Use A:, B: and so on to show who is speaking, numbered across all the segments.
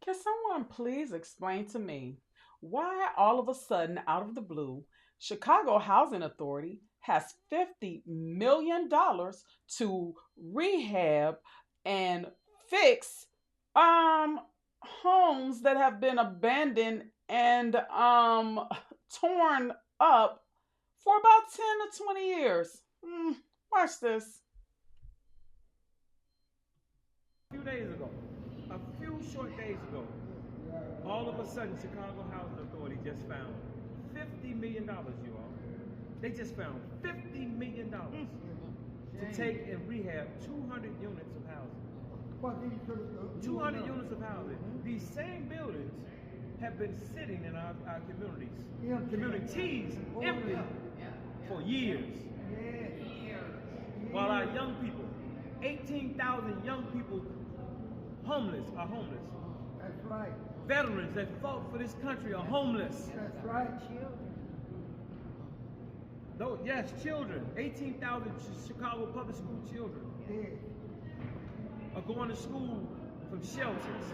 A: Can someone please explain to me why all of a sudden, out of the blue, Chicago Housing Authority has $50 million to rehab and fix um homes that have been abandoned and torn up for about 10 to 20 years? Watch this.
B: Few days ago, a few short days ago, all of a sudden, Chicago Housing Authority just found $50 million, you all. They just found $50 million to take and rehab 200 units of housing. 200 units of housing. These same buildings have been sitting in our communities empty for years. While our young people, 18,000 young people are homeless.
C: That's right.
B: Veterans that fought for this country are homeless.
C: That's right.
B: Though, yes, children, 18,000 Chicago public school children are going to school from shelters,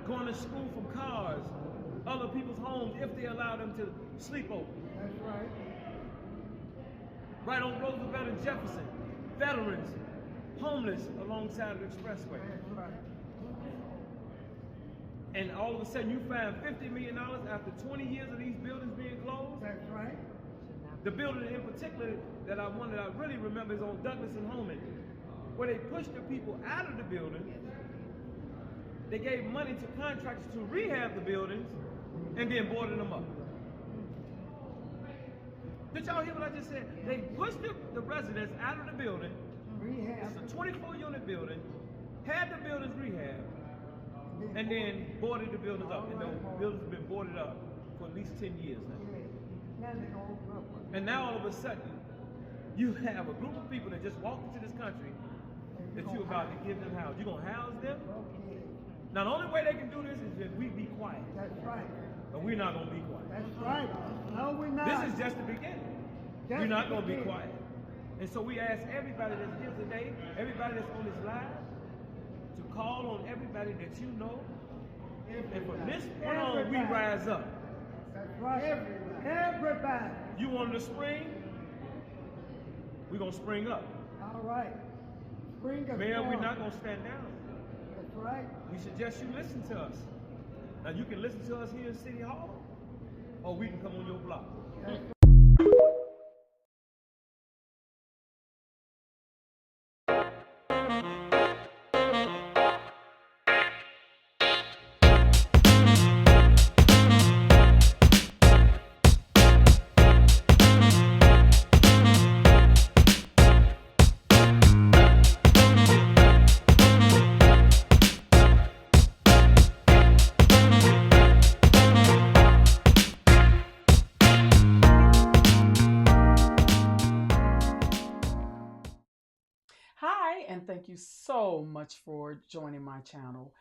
B: going to school from cars, other people's homes if they allow them to sleep over.
C: That's right.
B: Right on Roosevelt and Jefferson, veterans, homeless alongside the expressway.
C: That's right.
B: And all of a sudden you find $50 million after 20 years of these buildings being closed.
C: That's right.
B: The building in particular that I really remember is on Douglas and Holman, where they pushed the people out of the building. They gave money to contractors to rehab the buildings and then boarded them up. Did y'all hear what I just said? They pushed the residents out of the building.
C: Rehab.
B: It's a 24-unit building, had the buildings rehabbed, and then boarded the buildings up. And the buildings have been boarded up for at least 10 years now. And now all of a sudden, you have a group of people that just walked into this country that you're about to give them house. You're going to house them? Now the only way they can do this is if we be quiet.
C: That's right.
B: But we're not going to be quiet.
C: That's right. No, we're not.
B: This is just the beginning.
C: Just
B: We're not going to be
C: the beginning.
B: quiet. And so we ask everybody that's here today, everybody that's on this live, to call on everybody that you know. And from this point on, we rise up.
C: That's right. Everybody.
B: You wanted to spring? We're going to spring up.
C: All right. Spring of
B: Man, we're
C: joy.
B: not going to stand down.
C: That's right.
B: We suggest you listen to us. Now you can listen to us here in City Hall, or we can come on your block.
C: That's
A: Hi, and thank you so much for joining my channel.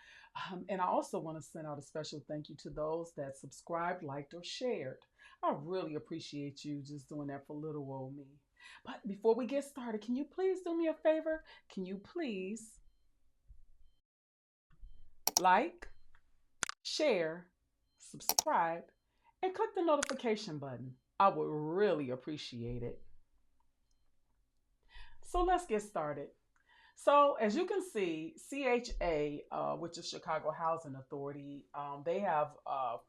A: And I also want to send out a special thank you to those that subscribed, liked, or shared. I really appreciate you just doing that for little old me. But before we get started, can you please do me a favor? Can you please like, share, subscribe, and click the notification button? I would really appreciate it. So let's get started. So as you can see, CHA, which is Chicago Housing Authority, they have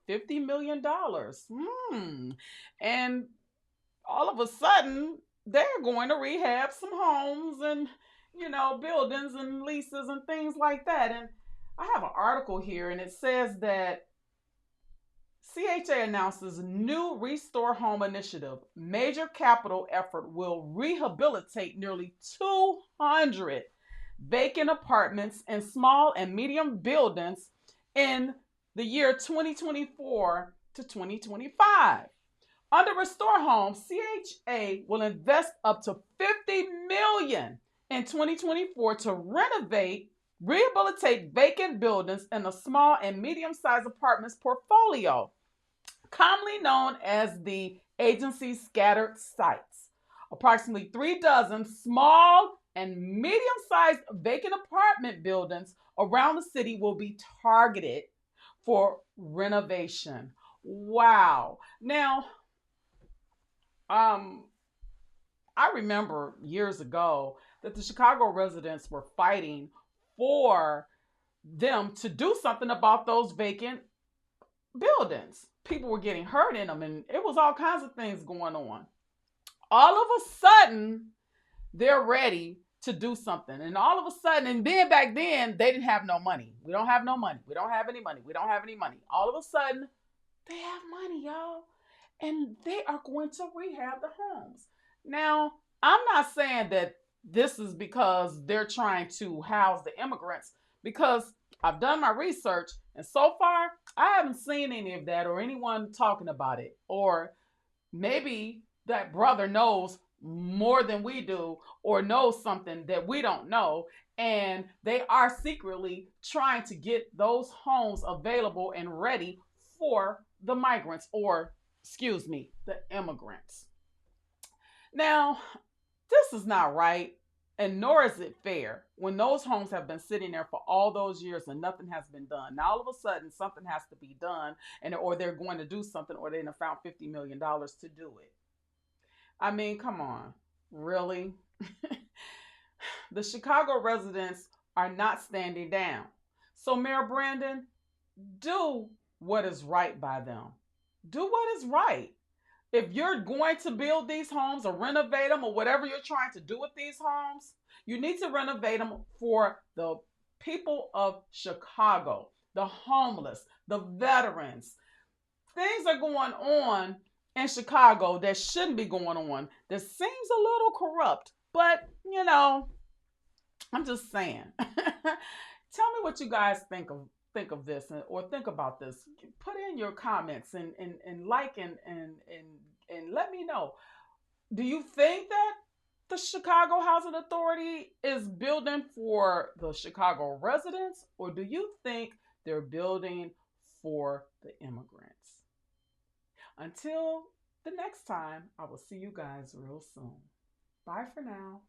A: $50 million. And all of a sudden, they're going to rehab some homes and, buildings and leases and things like that. And I have an article here, and it says that CHA announces new Restore Home initiative. Major capital effort will rehabilitate nearly 200 vacant apartments and small and medium buildings in the year 2024 to 2025. Under Restore Home, CHA will invest up to $50 million in 2024 to renovate, rehabilitate vacant buildings in a small and medium-sized apartments portfolio, commonly known as the agency's scattered sites. Approximately 36 small and medium-sized vacant apartment buildings around the city will be targeted for renovation. Wow. Now, um, I remember years ago that the Chicago residents were fighting for them to do something about those vacant buildings. People were getting hurt in them, and it was all kinds of things going on. All of a sudden, they're ready to do something. And all of a sudden, and then back then, they didn't have no money. We don't have no money. We don't have any money. We don't have any money. All of a sudden, they have money, y'all. And they are going to rehab the homes. Now, I'm not saying that this is because they're trying to house the immigrants, because I've done my research and so far I haven't seen any of that or anyone talking about it. Or maybe that brother knows more than we do or knows something that we don't know, and they are secretly trying to get those homes available and ready for the migrants, or excuse me, the immigrants. Now, this is not right, and nor is it fair when those homes have been sitting there for all those years and nothing has been done. Now all of a sudden something has to be done, and or they're going to do something, or they have found $50 million to do it. I mean, come on. Really? The Chicago residents are not standing down. So, Mayor Brandon, do what is right by them. Do what is right. If you're going to build these homes or renovate them or whatever you're trying to do with these homes, you need to renovate them for the people of Chicago, the homeless, the veterans. Things are going on in Chicago that shouldn't be going on, that seems a little corrupt. But, I'm just saying. Tell me what you guys think of this, or think about this. Put in your comments and like and let me know. Do you think that the Chicago Housing Authority is building for the Chicago residents, or do you think they're building for the immigrants? Until the next time, I will see you guys real soon. Bye for now.